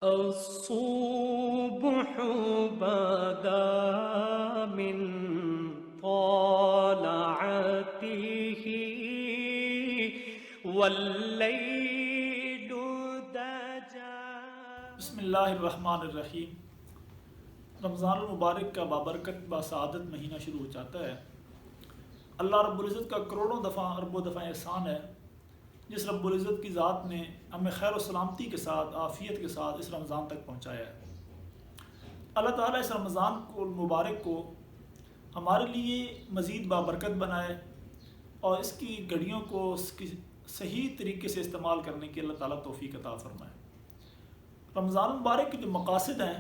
الصبح بدا من طلعته والليل دجى. بسم اللہ الرحمن الرحیم۔ رمضان المبارک کا بابرکت باسعادت مہینہ شروع ہو جاتا ہے۔ اللہ رب العزت کا کروڑوں دفعہ اربوں دفعہ احسان ہے جس رب العزت کی ذات نے ہمیں خیر و سلامتی کے ساتھ عافیت کے ساتھ اس رمضان تک پہنچایا ہے۔ اللہ تعالیٰ اس رمضان کو مبارک کو ہمارے لیے مزید بابرکت بنائے اور اس کی گھڑیوں کو اس کی صحیح طریقے سے استعمال کرنے کی اللہ تعالیٰ توفیق عطا فرمائے۔ رمضان المبارک کے جو مقاصد ہیں،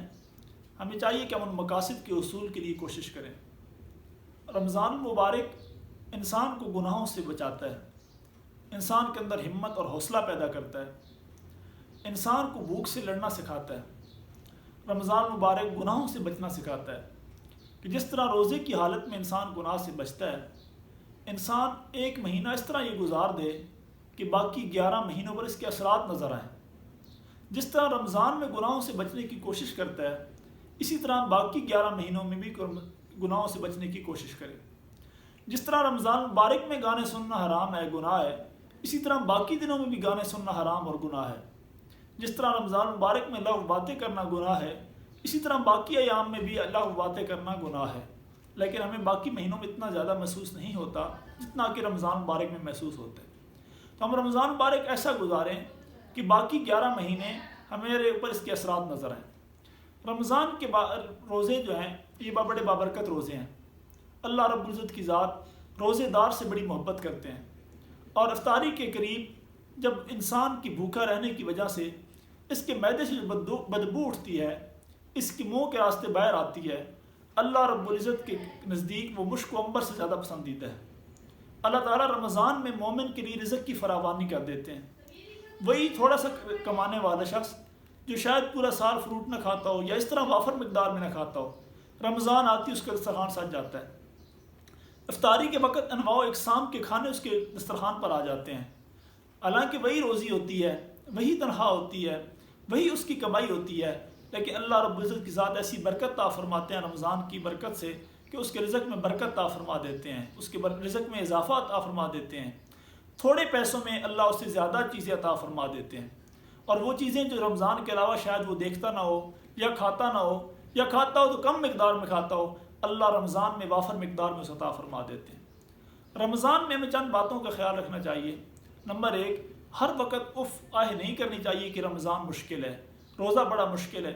ہمیں چاہیے کہ ہم ان مقاصد کے حصول کے لیے کوشش کریں۔ رمضان المبارک انسان کو گناہوں سے بچاتا ہے، انسان کے اندر ہمت اور حوصلہ پیدا کرتا ہے، انسان کو بھوک سے لڑنا سکھاتا ہے۔ رمضان المبارک گناہوں سے بچنا سکھاتا ہے کہ جس طرح روزے کی حالت میں انسان گناہ سے بچتا ہے، انسان ایک مہینہ اس طرح یہ گزار دے کہ باقی 11 مہینوں پر اس کے اثرات نظر آئیں۔ جس طرح رمضان میں گناہوں سے بچنے کی کوشش کرتا ہے، اسی طرح باقی 11 مہینوں میں بھی گناہوں سے بچنے کی کوشش کرے۔ جس طرح رمضان مبارک میں گانے سننا حرام ہے، گناہ ہے، اسی طرح باقی دنوں میں بھی گانے سننا حرام اور گناہ ہے۔ جس طرح رمضان مبارک میں لغو باتیں کرنا گناہ ہے، اسی طرح باقی ایام میں بھی لغو باتیں کرنا گناہ ہے، لیکن ہمیں باقی مہینوں میں اتنا زیادہ محسوس نہیں ہوتا جتنا کہ رمضان مبارک میں محسوس ہوتا ہے۔ تو ہم رمضان مبارک ایسا گزاریں کہ باقی 11 مہینے ہمارے اوپر اس کے اثرات نظر آئیں۔ رمضان کے روزے جو ہیں یہ بڑے بابرکت روزے ہیں۔ اللہ رب العزت کی ذات روزے دار سے بڑی محبت کرتے ہیں، اور افطاری کے قریب جب انسان کی بھوکا رہنے کی وجہ سے اس کے معدے سے بدبو اٹھتی ہے، اس کے منہ کے راستے باہر آتی ہے، اللہ رب العزت کے نزدیک وہ مشک و عنبر سے زیادہ پسندیدہ ہے۔ اللہ تعالیٰ رمضان میں مومن کے لیے رزق کی فراوانی کر دیتے ہیں۔ وہی تھوڑا سا کمانے والا شخص جو شاید پورا سال فروٹ نہ کھاتا ہو یا اس طرح وافر مقدار میں نہ کھاتا ہو، رمضان آتی اس کا دسترخوان سج جاتا ہے۔ افطاری کے وقت انواع و اقسام کے کھانے اس کے دسترخوان پر آ جاتے ہیں۔ حالانکہ وہی روزی ہوتی ہے، وہی تنخواہ ہوتی ہے، وہی اس کی کمائی ہوتی ہے، لیکن اللہ رب العزت کی ذات ایسی برکت عطا فرماتے ہیں رمضان کی برکت سے کہ اس کے رزق میں برکت عطا فرما دیتے ہیں، اس کے رزق میں اضافہ عطا فرما دیتے ہیں۔ تھوڑے پیسوں میں اللہ اس سے زیادہ چیزیں عطا فرما دیتے ہیں، اور وہ چیزیں جو رمضان کے علاوہ شاید وہ دیکھتا نہ ہو یا کھاتا نہ ہو، یا کھاتا ہو تو کم مقدار میں کھاتا ہو، اللہ رمضان میں وافر مقدار میں عطا فرما دیتے ہیں۔ رمضان میں ہمیں چند باتوں کا خیال رکھنا چاہیے۔ نمبر 1، ہر وقت اف آہ نہیں کرنی چاہیے کہ رمضان مشکل ہے، روزہ بڑا مشکل ہے۔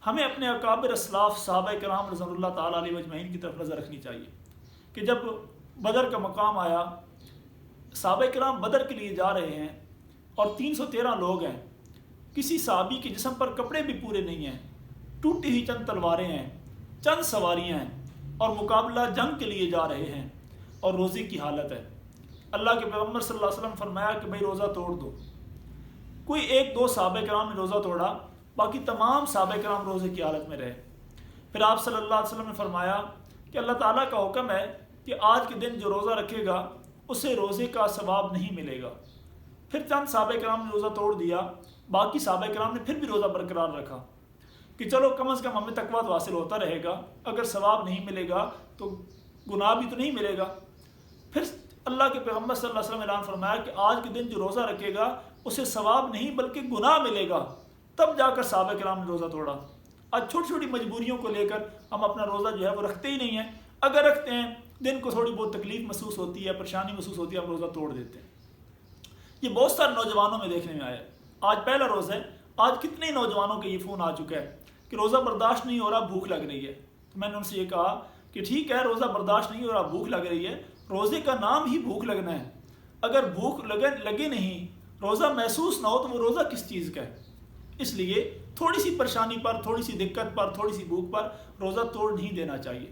ہمیں اپنے اکابر اسلاف صحابہ کرام رضوان اللہ تعالیٰ علیہ اجمعین کی طرف نظر رکھنی چاہیے کہ جب بدر کا مقام آیا، صحابہ کرام بدر کے لیے جا رہے ہیں اور 313 لوگ ہیں، کسی صحابی کے جسم پر کپڑے بھی پورے نہیں ہیں، ٹوٹی ہوئی چند تلواریں ہیں، چند سواریاں ہیں، اور مقابلہ جنگ کے لیے جا رہے ہیں اور روزے کی حالت ہے۔ اللہ کے پیغمبر صلی اللہ علیہ وسلم فرمایا کہ بھائی روزہ توڑ دو۔ کوئی 1-2 صحابہ کرام نے روزہ توڑا، باقی تمام صحابہ کرام روزے کی حالت میں رہے۔ پھر آپ صلی اللہ علیہ وسلم نے فرمایا کہ اللہ تعالیٰ کا حکم ہے کہ آج کے دن جو روزہ رکھے گا اسے روزے کا ثواب نہیں ملے گا۔ پھر چند صحابہ کرام نے روزہ توڑ دیا، باقی صحابہ کرام نے پھر بھی روزہ برقرار رکھا کہ چلو کم از کم ہمیں تقویٰ تو حاصل ہوتا رہے گا، اگر ثواب نہیں ملے گا تو گناہ بھی تو نہیں ملے گا۔ پھر اللہ کے پیغمبر صلی اللہ علیہ وسلم نے اعلان فرمایا کہ آج کے دن جو روزہ رکھے گا اسے ثواب نہیں بلکہ گناہ ملے گا۔ تب جا کر صحابہ کرام نے روزہ توڑا۔ آج چھوٹی چھوٹی مجبوریوں کو لے کر ہم اپنا روزہ جو ہے وہ رکھتے ہی نہیں ہیں، اگر رکھتے ہیں دن کو تھوڑی بہت تکلیف محسوس ہوتی ہے، پریشانی محسوس ہوتی ہے، ہم روزہ توڑ دیتے ہیں۔ یہ بہت سارے نوجوانوں میں دیکھنے میں آیا ہے۔ آج پہلا روزہ ہے، آج کتنے نوجوانوں کے یہ فون آ چکا ہے کہ روزہ برداشت نہیں ہو رہا، بھوک لگ رہی ہے۔ تو میں نے ان سے یہ کہا کہ ٹھیک ہے، روزہ برداشت نہیں ہو رہا، بھوک لگ رہی ہے، روزے کا نام ہی بھوک لگنا ہے۔ اگر بھوک لگے نہیں، روزہ محسوس نہ ہو تو وہ روزہ کس چیز کا ہے؟ اس لیے تھوڑی سی پریشانی پر، تھوڑی سی دقت پر، تھوڑی سی بھوک پر روزہ توڑ نہیں دینا چاہیے۔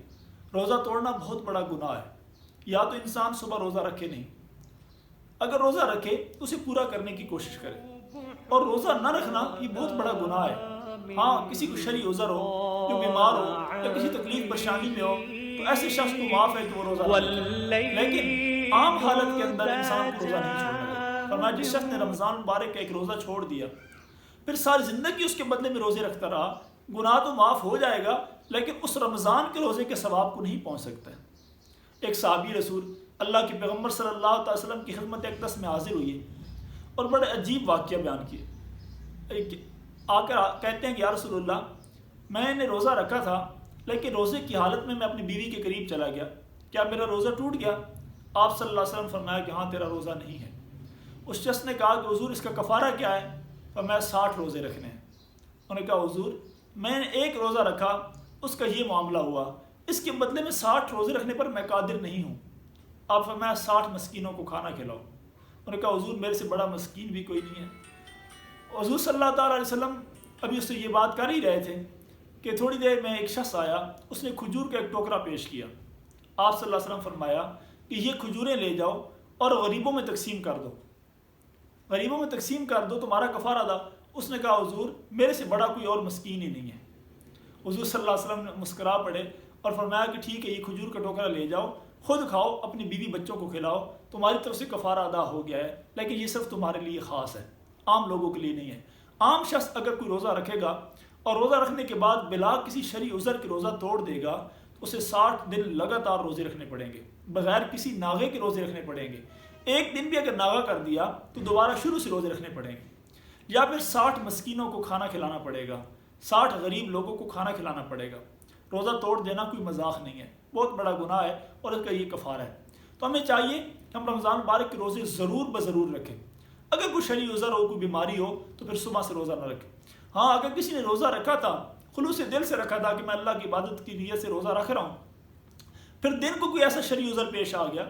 روزہ توڑنا بہت بڑا گناہ ہے۔ یا تو انسان صبح روزہ رکھے نہیں، اگر روزہ رکھے تو اسے پورا کرنے کی کوشش کرے، اور روزہ نہ رکھنا یہ بہت بڑا گناہ ہے۔ ہاں، کسی کو شرعی عذر ہو، جو بیمار ہو یا کسی تکلیف پریشانی میں ہو، تو ایسے شخص کو معاف ہے کہ وہ روزہ رکھے، لیکن عام حالت کے اندر انسان کو روزہ نہیں چھوڑنا ہے۔ فرمایا جس شخص نے رمضان مبارک کا ایک روزہ چھوڑ دیا، پھر ساری زندگی اس کے بدلے میں روزے رکھتا رہا، گناہ تو معاف ہو جائے گا لیکن اس رمضان کے روزے کے ثواب کو نہیں پہنچ سکتا ہے۔ ایک صحابی رسول اللہ کے پیغمبر صلی اللہ علیہ وسلم کی خدمت اقدس میں حاضر ہوئی اور بڑے عجیب واقعہ بیان کیے۔ آ کر کہتے ہیں کہ یا رسول اللہ، میں نے روزہ رکھا تھا لیکن روزے کی حالت میں اپنی بیوی کے قریب چلا گیا، کیا میرا روزہ ٹوٹ گیا؟ آپ صلی اللہ علیہ وسلم فرمایا کہ ہاں تیرا روزہ نہیں ہے۔ اس شخص نے کہا کہ حضور اس کا کفارہ کیا ہے؟ فرمایا 60 روزے رکھنے ہیں۔ انہوں نے کہا حضور میں نے ایک روزہ رکھا، اس کا یہ معاملہ ہوا، اس کے بدلے میں 60 روزے رکھنے پر میں قادر نہیں ہوں۔ آپ فرمایا 60 مسکینوں کو کھانا کھلاؤ۔ انہوں نے کہا حضور میرے سے بڑا مسکین بھی کوئی نہیں ہے۔ حضور صلی اللہ تعالیٰ علیہ وسلم ابھی اس سے یہ بات کر ہی رہے تھے کہ تھوڑی دیر میں ایک شخص آیا، اس نے کھجور کا ایک ٹوکرا پیش کیا۔ آپ صلی اللہ علیہ وسلم فرمایا کہ یہ کھجوریں لے جاؤ اور غریبوں میں تقسیم کر دو، غریبوں میں تقسیم کر دو، تمہارا کفارہ ادا۔ اس نے کہا حضور میرے سے بڑا کوئی اور مسکین ہی نہیں ہے۔ حضور صلی اللہ علیہ وسلم نے مسکرا پڑے اور فرمایا کہ ٹھیک ہے، یہ کھجور کا ٹوکرا لے جاؤ، خود کھاؤ، اپنی بیوی بچوں کو کھلاؤ، تمہاری طرف سے کفارہ ادا ہو گیا ہے، لیکن یہ صرف تمہارے لیے خاص ہے، عام لوگوں کے لیے نہیں ہے۔ عام شخص اگر کوئی روزہ رکھے گا اور روزہ رکھنے کے بعد بلا کسی شرعی عذر کے روزہ توڑ دے گا تو اسے 60 دن لگاتار روزے رکھنے پڑیں گے، بغیر کسی ناغے کے روزے رکھنے پڑیں گے۔ ایک دن بھی اگر ناغا کر دیا تو دوبارہ شروع سے روزے رکھنے پڑیں گے، یا پھر 60 مسکینوں کو کھانا کھلانا پڑے گا، 60 غریب لوگوں کو کھانا کھلانا پڑے گا۔ روزہ توڑ دینا کوئی مذاق نہیں ہے، بہت بڑا گناہ ہے اور اس کا یہ کفارہ ہے۔ تو ہمیں چاہیے کہ ہم رمضان مبارک کے روزے ضرور بضرور رکھیں۔ اگر کوئی شرعی عذر ہو، کوئی بیماری ہو تو پھر صبح سے روزہ نہ رکھیں۔ ہاں اگر کسی نے روزہ رکھا تھا، خلوص دل سے رکھا تھا کہ میں اللہ کی عبادت کی نیت سے روزہ رکھ رہا ہوں، پھر دن کو کوئی ایسا شرعی عذر پیش آ گیا،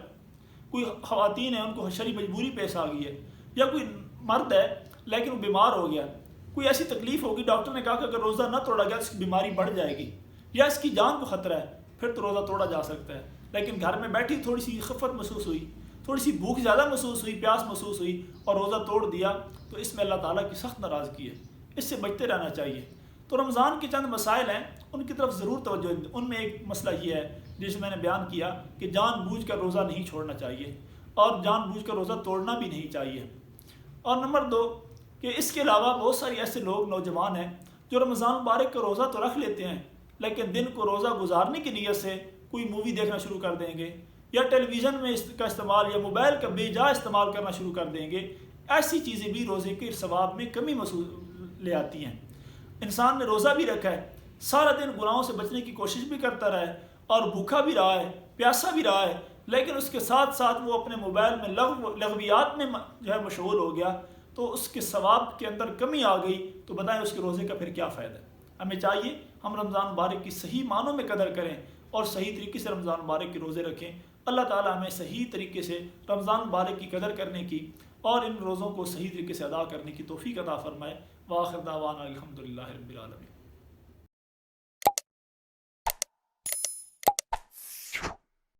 کوئی خواتین ہیں ان کو شرعی مجبوری پیش آ گئی ہے، یا کوئی مرد ہے لیکن وہ بیمار ہو گیا، کوئی ایسی تکلیف ہوگی، ڈاکٹر نے کہا کہ اگر روزہ نہ توڑا گیا اس کی بیماری بڑھ جائے گی یا اس کی جان کو خطرہ ہے، پھر تو روزہ توڑا جا سکتا ہے۔ لیکن گھر میں بیٹھی تھوڑی سی خفت محسوس ہوئی، تھوڑی سی بھوک زیادہ محسوس ہوئی، پیاس محسوس ہوئی اور روزہ توڑ دیا تو اس میں اللہ تعالیٰ کی سخت ناراضگی ہے، اس سے بچتے رہنا چاہیے۔ تو رمضان کے چند مسائل ہیں، ان کی طرف ضرور توجہ دیں۔ ان میں ایک مسئلہ یہ ہے جسے میں نے بیان کیا کہ جان بوجھ کر روزہ نہیں چھوڑنا چاہیے اور جان بوجھ کر روزہ توڑنا بھی نہیں چاہیے۔ اور نمبر 2 کہ اس کے علاوہ بہت ساری ایسے لوگ نوجوان ہیں جو رمضان مبارک کا روزہ تو رکھ لیتے ہیں لیکن دن کو روزہ گزارنے کی نیت سے کوئی مووی دیکھنا شروع کر دیں گے یا ٹیلی ویژن میں اس کا استعمال یا موبائل کا بے جا استعمال کرنا شروع کر دیں گے۔ ایسی چیزیں بھی روزے کے ثواب میں کمی محسوس لے آتی ہیں۔ انسان نے روزہ بھی رکھا ہے، سارا دن گناہوں سے بچنے کی کوشش بھی کرتا رہا ہے اور بھوکا بھی رہا ہے، پیاسا بھی رہا ہے، لیکن اس کے ساتھ ساتھ وہ اپنے موبائل میں لغویات میں جو ہے مشغول ہو گیا تو اس کے ثواب کے اندر کمی آ گئی، تو بتائیں اس کے روزے کا پھر کیا فائدہ ہے؟ ہمیں چاہیے ہم رمضان مبارک کی صحیح معنوں میں قدر کریں اور صحیح طریقے سے رمضان مبارک کے روزے رکھیں۔ اللہ تعالیٰ ہمیں صحیح طریقے سے رمضان مبارک کی قدر کرنے کی اور ان روزوں کو صحیح طریقے سے ادا کرنے کی توفیق عطا فرمائے۔ وآخر دعوانا الحمدللہ رب العالمین۔